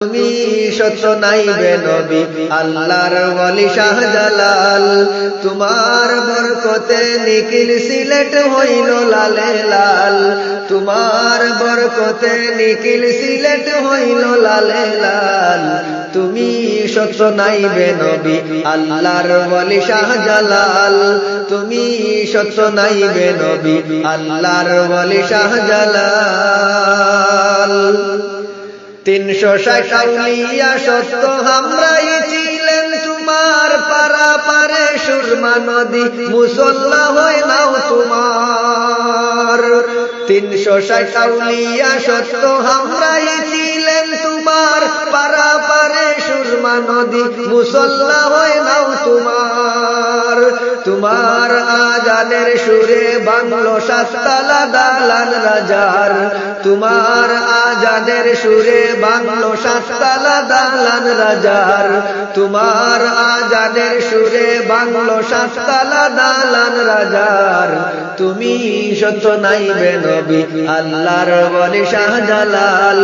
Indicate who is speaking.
Speaker 1: তুমি সত্য নাইবে নবী আল্লাহর ওয়ালি শাহজালাল। তোমার বরকতে নিখিল সিলেট হইল লালে লাল, তোমার বরকতে নিখিল সিলেট হইল লালে লাল। তুমি সত্য নাইবে নবী আল্লাহর ওয়ালি শাহজালাল, তুমি সত্য নাইবে নবী আল্লাহর ওয়ালি শাহজালাল। 360 আউলিয়া সত্য হামরাই ছিলেন তোমার, পারা পারে সুরমা নদী মুসল্লা হয় নাও তোমার। 360 আউলিয়া সত্য হামরাই ছিলেন তোমার, পারা পারে সুরমা নদী মুসল্লা হয় নাও তোমার। তোমার আজানের সুরে বাংলো শাস্তালা দালান রাজার, তোমার আজানের সুরে বাংলো শাস্তালা দালান রাজার, তোমার আজানের সুরে বাংলো শাস্তালা দালান রাজার। তুমি সত্য নাইবে নবী আল্লাহর ওয়ালি শাহজালাল।